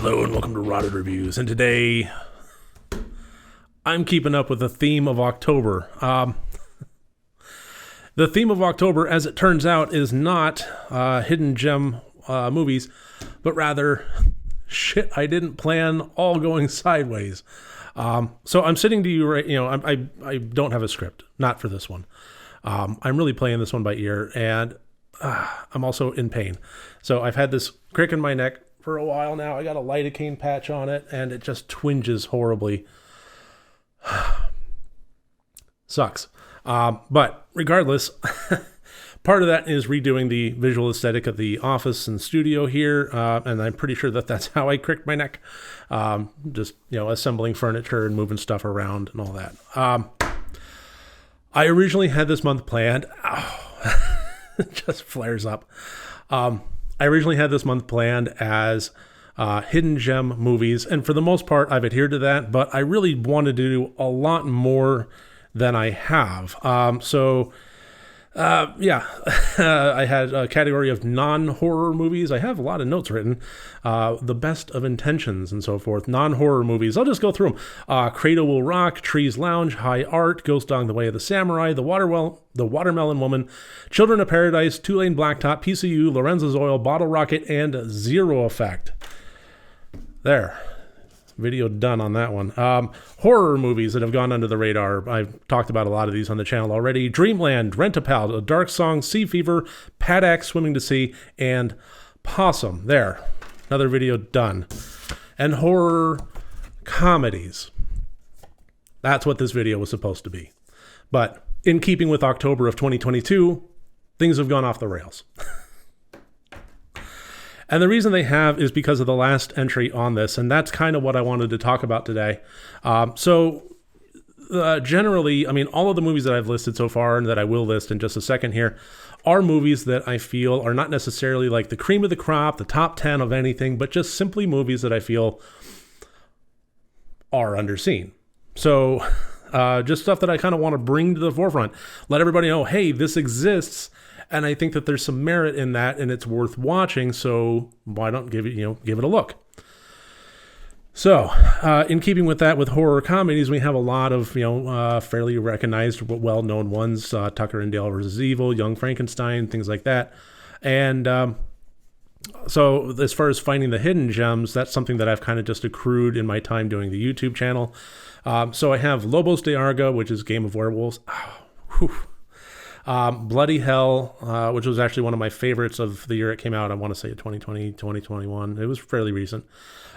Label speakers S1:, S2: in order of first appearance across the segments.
S1: Hello and welcome to Rotted Reviews, and today I'm keeping up with the theme of October. The theme of October, as it turns out, is not hidden gem movies, but rather shit I didn't plan all going sideways. So I'm sitting to you right, I don't have a script, not for this one. I'm really playing this one by ear, and I'm also in pain. So I've had this crick in my neck for a while now. I got a lidocaine patch on it, and it just twinges horribly. Sucks. But regardless, part of that is redoing the visual aesthetic of the office and studio here, and I'm pretty sure that that's how I cricked my neck. Just, assembling furniture and moving stuff around and all that. I originally had this month planned. It just flares up. I originally had this month planned as hidden gem movies, and for the most part, I've adhered to that, but I really wanted to do a lot more than I have. I had a category of non-horror movies. I have a lot of notes written. The best of intentions and so forth. Non-horror movies. I'll just go through them. Cradle Will Rock, Trees Lounge, High Art, Ghost Dog, The Way of the Samurai, The Watermelon Woman, Children of Paradise, Two Lane Blacktop, PCU, Lorenzo's Oil, Bottle Rocket, and Zero Effect. There. Video done on that one. Horror movies that have gone under the radar. I've talked about a lot of these on the channel already. Dreamland, Rent-A-Pal, A Dark Song, Sea Fever, Paddock, Swimming to Sea, and Possum. There. Another video done. And horror comedies. That's what this video was supposed to be. But in keeping with October of 2022, things have gone off the rails. And the reason they have is because of the last entry on this, and that's kind of what I wanted to talk about today. Generally, all of the movies that I've listed so far and that I will list in just a second here are movies that I feel are not necessarily like the cream of the crop, the top 10 of anything, but just simply movies that I feel are underseen. So just stuff that I kind of want to bring to the forefront. Let everybody know, hey, this exists. And I think that there's some merit in that, and it's worth watching. So why not give it a look? So, in keeping with that, with horror comedies, we have a lot of fairly recognized, well-known ones: Tucker and Dale vs. Evil, Young Frankenstein, things like that. And so, as far as finding the hidden gems, that's something that I've kind of just accrued in my time doing the YouTube channel. So I have Lobos de Arga, which is Game of Werewolves. Bloody Hell, which was actually one of my favorites of the year it came out. I want to say 2020, 2021. It was fairly recent.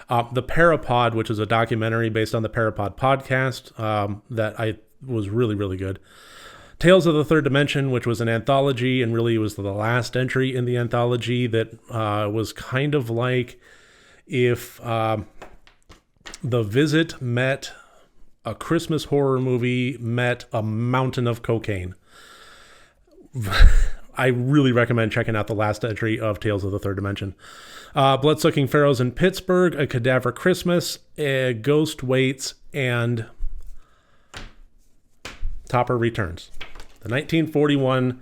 S1: The 𝗘𝗾𝘂𝗶𝗽𝗺, which is a documentary based on the 𝗘𝗾𝘂𝗶 podcast that was really, really good. Tales of the Third Dimension, which was an anthology, and really was the last entry in the anthology that was kind of like if The Visit met a Christmas horror movie met a mountain of cocaine. I really recommend checking out the last entry of Tales of the Third Dimension. Bloodsucking Pharaohs in Pittsburgh, A Cadaver Christmas, A Ghost Waits, and Topper Returns. The 1941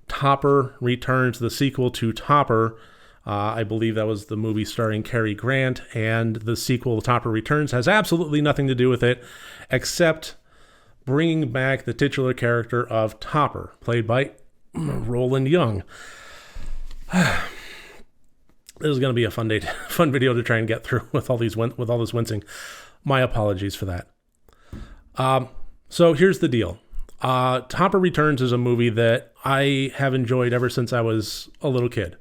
S1: Topper Returns, the sequel to Topper. I believe that was the movie starring Cary Grant, and the sequel, Topper Returns, has absolutely nothing to do with it, except bringing back the titular character of Topper, played by Roland Young. This is going to be a fun video to try and get through with all this wincing. My apologies for that. So here's the deal. Topper Returns is a movie that I have enjoyed ever since I was a little kid.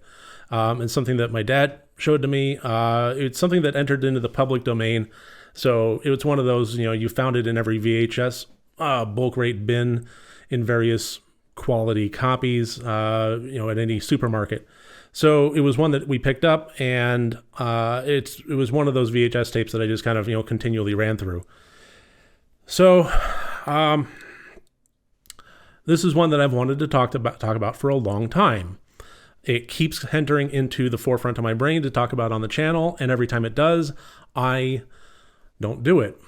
S1: It's something that my dad showed to me. It's something that entered into the public domain. So it was one of those, you found it in every VHS bulk rate bin in various quality copies, at any supermarket. So it was one that we picked up, and it was one of those VHS tapes that I just kind of, continually ran through. So this is one that I've wanted to talk about for a long time. It keeps entering into the forefront of my brain to talk about on the channel, and every time it does, I don't do it.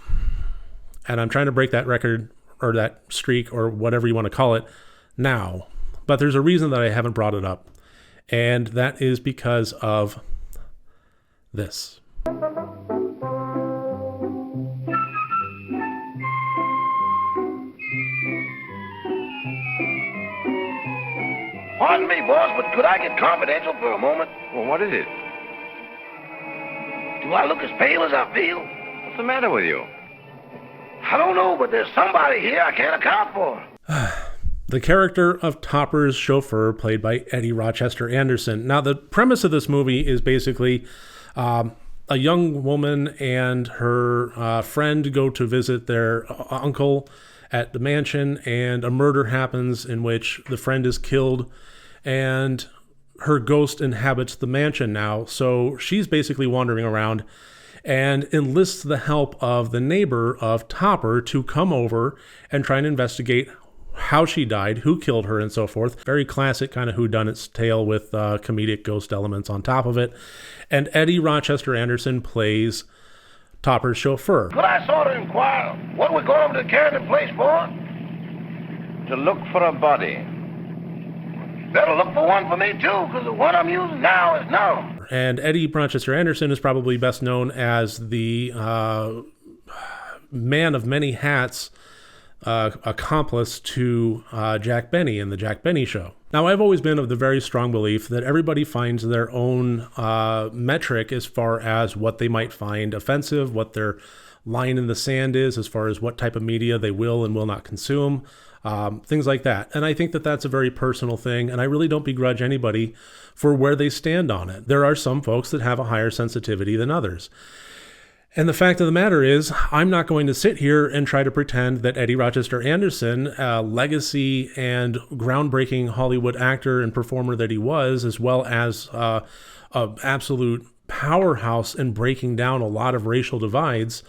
S1: And I'm trying to break that record, or that streak, or whatever you want to call it, now. But there's a reason that I haven't brought it up, and that is because of this.
S2: Pardon me, boss, but could I get confidential for a moment?
S3: Well, what is it?
S2: Do I look as pale as I feel?
S3: What's the matter with you?
S2: I don't know, but there's somebody here I can't account for.
S1: The character of Topper's chauffeur, played by Eddie Rochester Anderson. Now, the premise of this movie is basically a young woman and her friend go to visit their uncle at the mansion, and a murder happens in which the friend is killed, and her ghost inhabits the mansion now. So she's basically wandering around and enlists the help of the neighbor of Topper to come over and try and investigate how she died, who killed her, and so forth. Very classic kind of whodunit's tale with comedic ghost elements on top of it. And Eddie Rochester Anderson plays Topper's chauffeur.
S2: Could I sort of inquire what we're going over to Carrington Place for?
S3: To look for a body.
S2: Better look for one for me, too, because the one I'm using now is numb.
S1: And Eddie Rochester Anderson is probably best known as the man of many hats, accomplice to Jack Benny in the Jack Benny Show. Now, I've always been of the very strong belief that everybody finds their own metric as far as what they might find offensive, what their line in the sand is as far as what type of media they will and will not consume, things like that. And I think that that's a very personal thing, and I really don't begrudge anybody for where they stand on it. There are some folks that have a higher sensitivity than others. And the fact of the matter is, I'm not going to sit here and try to pretend that Eddie Rochester Anderson, a legacy and groundbreaking Hollywood actor and performer that he was, as well as an absolute powerhouse in breaking down a lot of racial divides,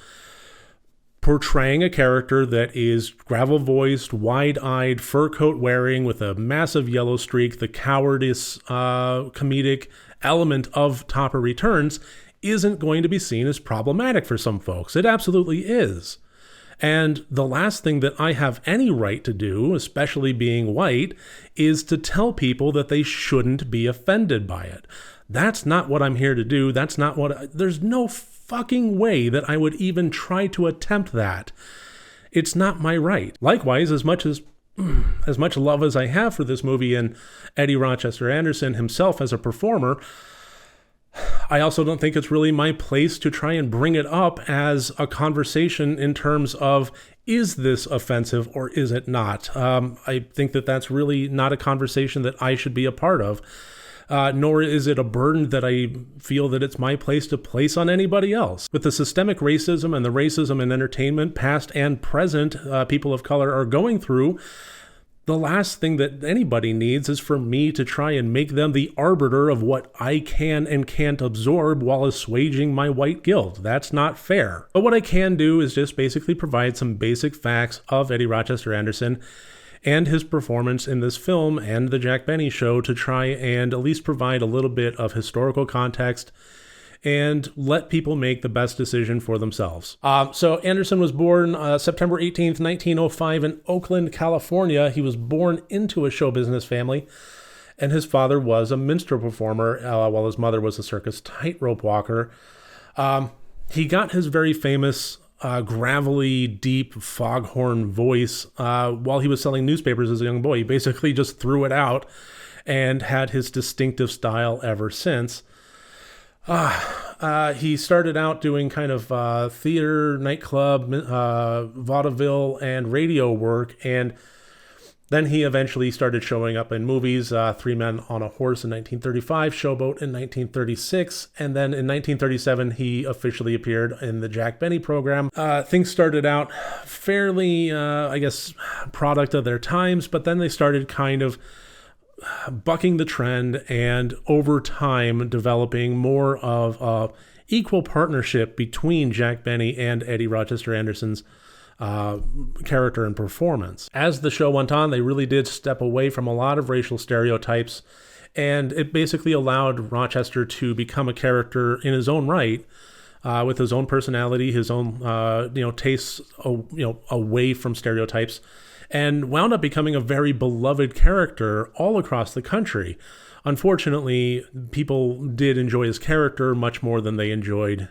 S1: portraying a character that is gravel-voiced, wide-eyed, fur coat wearing with a massive yellow streak, the cowardice comedic element of Topper Returns, isn't going to be seen as problematic for some folks. It absolutely is. And the last thing that I have any right to do, especially being white, is to tell people that they shouldn't be offended by it. That's not what I'm here to do. That's not what... There's no fucking way that I would even try to attempt that. It's not my right. Likewise, as much love as I have for this movie and Eddie Rochester Anderson himself as a performer, I also don't think it's really my place to try and bring it up as a conversation in terms of, is this offensive or is it not? I think that that's really not a conversation that I should be a part of, nor is it a burden that I feel that it's my place to place on anybody else. With the systemic racism and the racism in entertainment, past and present, people of color are going through, the last thing that anybody needs is for me to try and make them the arbiter of what I can and can't absorb while assuaging my white guilt. That's not fair. But what I can do is just basically provide some basic facts of Eddie Rochester Anderson and his performance in this film and the Jack Benny Show to try and at least provide a little bit of historical context and let people make the best decision for themselves. So Anderson was born September 18th, 1905 in Oakland, California. He was born into a show business family, and his father was a minstrel performer, while his mother was a circus tightrope walker. He got his very famous gravelly, deep foghorn voice while he was selling newspapers as a young boy. He basically just threw it out and had his distinctive style ever since. He started out doing kind of theater, nightclub, vaudeville, and radio work, and then he eventually started showing up in movies, Three Men on a Horse in 1935, Showboat in 1936, and then in 1937 he officially appeared in the Jack Benny program. Things started out fairly, product of their times, but then they started kind of bucking the trend and over time developing more of equal partnership between Jack Benny and Eddie Rochester Anderson's character and performance. As the show went on, they really did step away from a lot of racial stereotypes, and it basically allowed Rochester to become a character in his own right, with his own personality, his own tastes, away from stereotypes, and wound up becoming a very beloved character all across the country. Unfortunately, people did enjoy his character much more than they enjoyed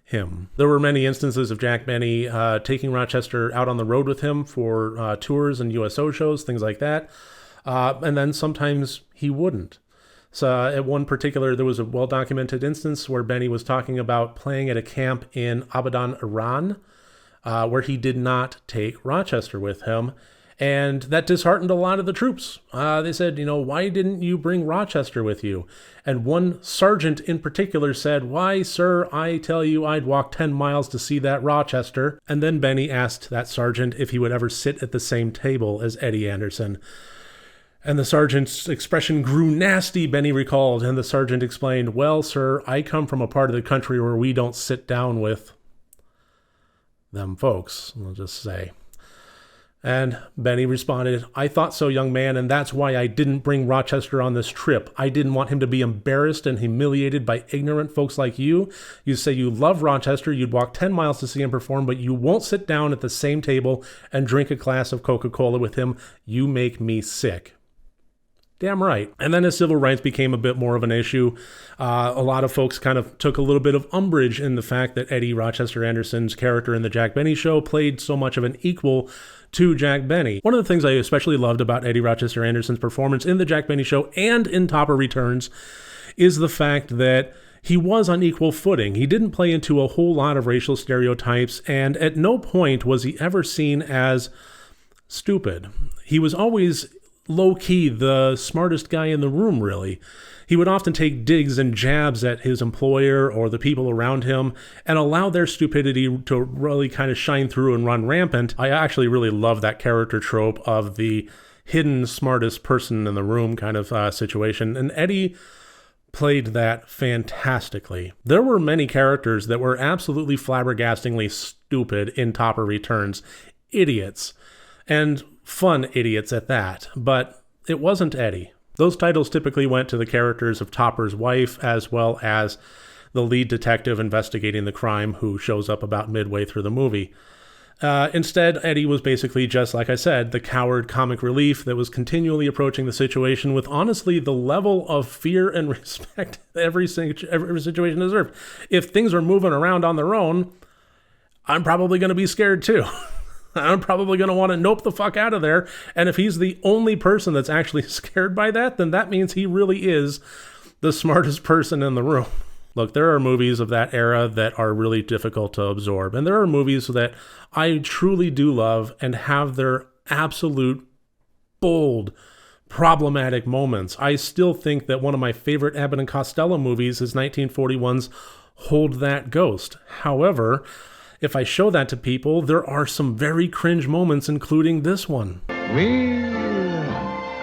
S1: him. There were many instances of Jack Benny taking Rochester out on the road with him for tours and USO shows, things like that. And then sometimes he wouldn't. So at one particular, there was a well-documented instance where Benny was talking about playing at a camp in Abadan, Iran, where he did not take Rochester with him. And that disheartened a lot of the troops. They said, why didn't you bring Rochester with you? And one sergeant in particular said, why, sir, I tell you, I'd walk 10 miles to see that Rochester. And then Benny asked that sergeant if he would ever sit at the same table as Eddie Anderson. And the sergeant's expression grew nasty, Benny recalled. And the sergeant explained, well, sir, I come from a part of the country where we don't sit down with them folks, I'll just say. And Benny responded, I thought so, young man, and that's why I didn't bring Rochester on this trip. I didn't want him to be embarrassed and humiliated by ignorant folks like you. You say you love Rochester, you'd walk 10 miles to see him perform, but you won't sit down at the same table and drink a glass of Coca-Cola with him. You make me sick. Damn right. And then as civil rights became a bit more of an issue, a lot of folks kind of took a little bit of umbrage in the fact that Eddie Rochester Anderson's character in the Jack Benny Show played so much of an equal to Jack Benny. One of the things I especially loved about Eddie Rochester Anderson's performance in the Jack Benny Show and in Topper Returns is the fact that he was on equal footing. He didn't play into a whole lot of racial stereotypes, and at no point was he ever seen as stupid. He was always low-key the smartest guy in the room, really. He would often take digs and jabs at his employer or the people around him and allow their stupidity to really kind of shine through and run rampant. I actually really love that character trope of the hidden smartest person in the room kind of situation, and Eddie played that fantastically. There were many characters that were absolutely flabbergastingly stupid in Topper Returns. Idiots. And fun idiots at that, but it wasn't Eddie. Those titles typically went to the characters of Topper's wife as well as the lead detective investigating the crime who shows up about midway through the movie. Instead, Eddie was basically just, like I said, the coward comic relief that was continually approaching the situation with, honestly, the level of fear and respect every situation deserved. If things are moving around on their own, I'm probably going to be scared too. I'm probably going to want to nope the fuck out of there. And if he's the only person that's actually scared by that, then that means he really is the smartest person in the room. Look, there are movies of that era that are really difficult to absorb. And there are movies that I truly do love and have their absolute bold, problematic moments. I still think that one of my favorite Abbott and Costello movies is 1941's Hold That Ghost. However, if I show that to people, there are some very cringe moments, including this one.
S4: Me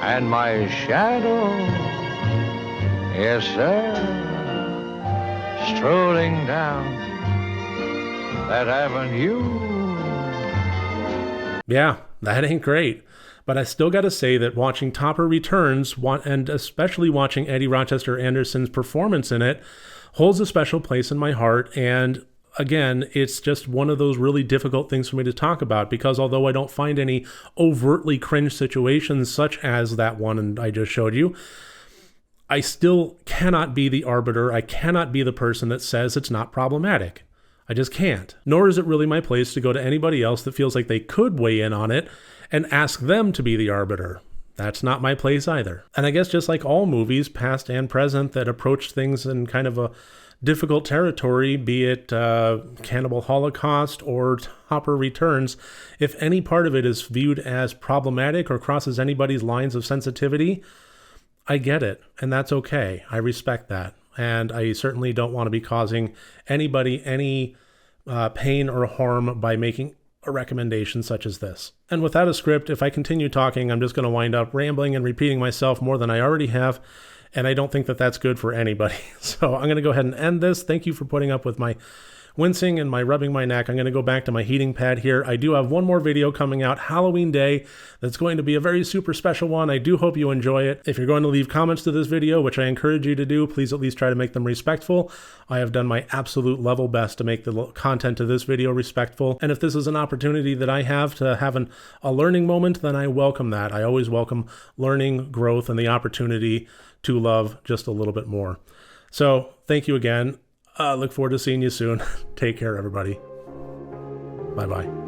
S4: and my shadow, yes sir, strolling down that avenue.
S1: Yeah, that ain't great. But I still got to say that watching Topper Returns, and especially watching Eddie Rochester Anderson's performance in it, holds a special place in my heart. And again, it's just one of those really difficult things for me to talk about, because although I don't find any overtly cringe situations such as that one I just showed you, I still cannot be the arbiter. I cannot be the person that says it's not problematic. I just can't. Nor is it really my place to go to anybody else that feels like they could weigh in on it and ask them to be the arbiter. That's not my place either. And I guess just like all movies, past and present, that approach things in kind of a difficult territory, be it Cannibal Holocaust or Topper Returns, if any part of it is viewed as problematic or crosses anybody's lines of sensitivity, I get it, and that's okay. I respect that. And I certainly don't want to be causing anybody any pain or harm by making a recommendation such as this. And without a script, if I continue talking, I'm just going to wind up rambling and repeating myself more than I already have. And I don't think that that's good for anybody. So I'm going to go ahead and end this. Thank you for putting up with my wincing and my rubbing my neck. I'm going to go back to my heating pad here. I do have one more video coming out Halloween Day that's going to be a very super special one. I do hope you enjoy it. If you're going to leave comments to this video, which I encourage you to do, please at least try to make them respectful. I have done my absolute level best to make the content of this video respectful. And if this is an opportunity that I have to have a learning moment, then I welcome that. I always welcome learning, growth, and the opportunity to love just a little bit more. So thank you again. Look forward to seeing you soon. Take care, everybody. Bye-bye.